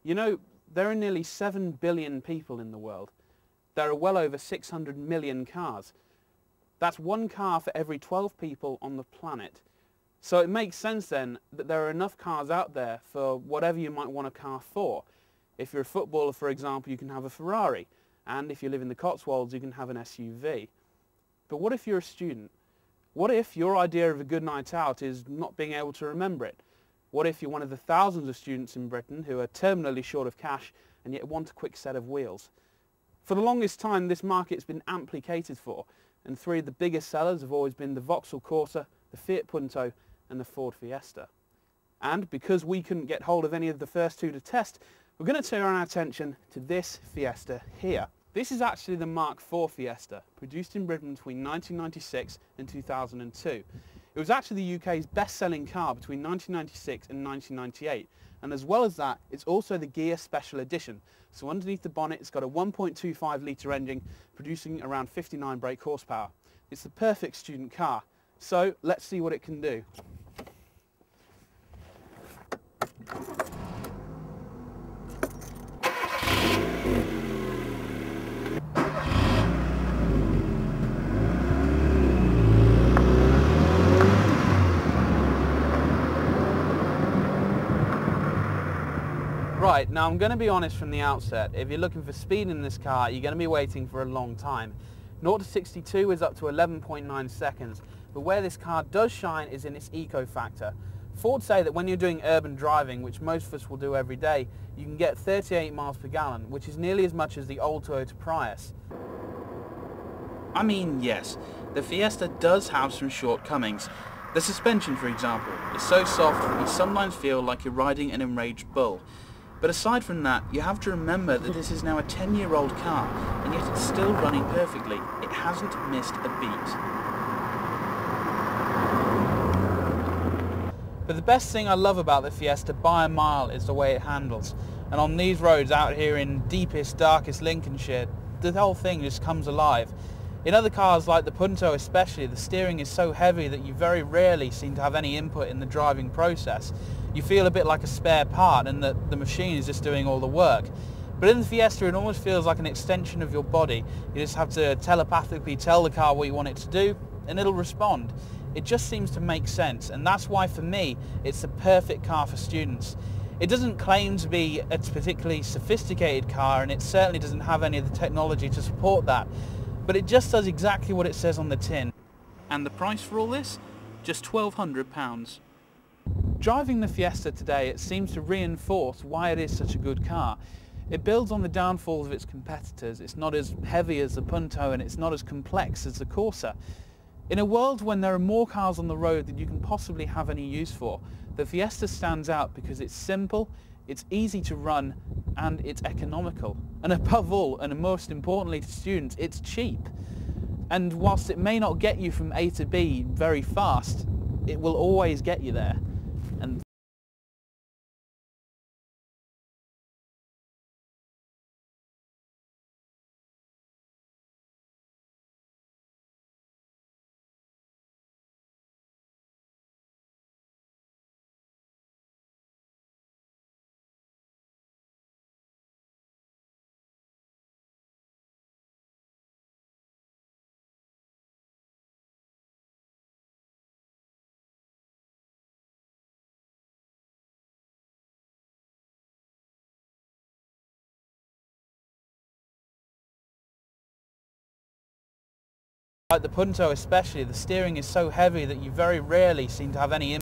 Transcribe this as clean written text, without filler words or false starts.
You know, there are nearly 7 billion people in the world. There are well over 600 million cars. That's one car for every 12 people on the planet. So it makes sense then that there are enough cars out there for whatever you might want a car for. If you're a footballer, for example, you can have a Ferrari. And if you live in the Cotswolds, you can have an SUV. But what if you're a student? What if your idea of a good night out is not being able to remember it? What if you're one of the thousands of students in Britain who are terminally short of cash and yet want a quick set of wheels? For the longest time, this market's been amply catered for, and three of the biggest sellers have always been the Vauxhall Corsa, the Fiat Punto and the Ford Fiesta. And because we couldn't get hold of any of the first two to test, we're going to turn our attention to this Fiesta here. This is actually the Mark IV Fiesta, produced in Britain between 1996 and 2002. It was actually the UK's best-selling car between 1996 and 1998, and as well as that, it's also the Ghia Special Edition. So underneath the bonnet, it's got a 1.25 litre engine, producing around 59 brake horsepower. It's the perfect student car, so let's see what it can do. Right, now I'm going to be honest from the outset, if you're looking for speed in this car, you're going to be waiting for a long time. 0 to 62 is up to 11.9 seconds, but where this car does shine is in its eco factor. Ford say that when you're doing urban driving, which most of us will do every day, you can get 38 miles per gallon, which is nearly as much as the old Toyota Prius. I mean, yes, the Fiesta does have some shortcomings. The suspension, for example, is so soft you sometimes feel like you're riding an enraged bull. But aside from that, you have to remember that this is now a 10-year-old car, and yet it's still running perfectly. It hasn't missed a beat. But the best thing I love about the Fiesta by a mile is the way it handles. And on these roads out here in deepest, darkest Lincolnshire, the whole thing just comes alive. In other cars like the Punto especially, the steering is so heavy that you very rarely seem to have any input in the driving process. You feel a bit like a spare part and that the machine is just doing all the work. But in the Fiesta it almost feels like an extension of your body. You just have to telepathically tell the car what you want it to do and it'll respond. It just seems to make sense, and that's why for me it's the perfect car for students. It doesn't claim to be a particularly sophisticated car, and it certainly doesn't have any of the technology to support that. But it just does exactly what it says on the tin. And the price for all this? Just £1,200. Driving the Fiesta today, it seems to reinforce why it is such a good car. It builds on the downfalls of its competitors. It's not as heavy as the Punto and it's not as complex as the Corsa. In a world when there are more cars on the road than you can possibly have any use for, the Fiesta stands out because it's simple, it's easy to run, and it's economical. And above all, and most importantly to students, it's cheap. And whilst it may not get you from A to B very fast, it will always get you there. And like the Punto especially, the steering is so heavy that you very rarely seem to have any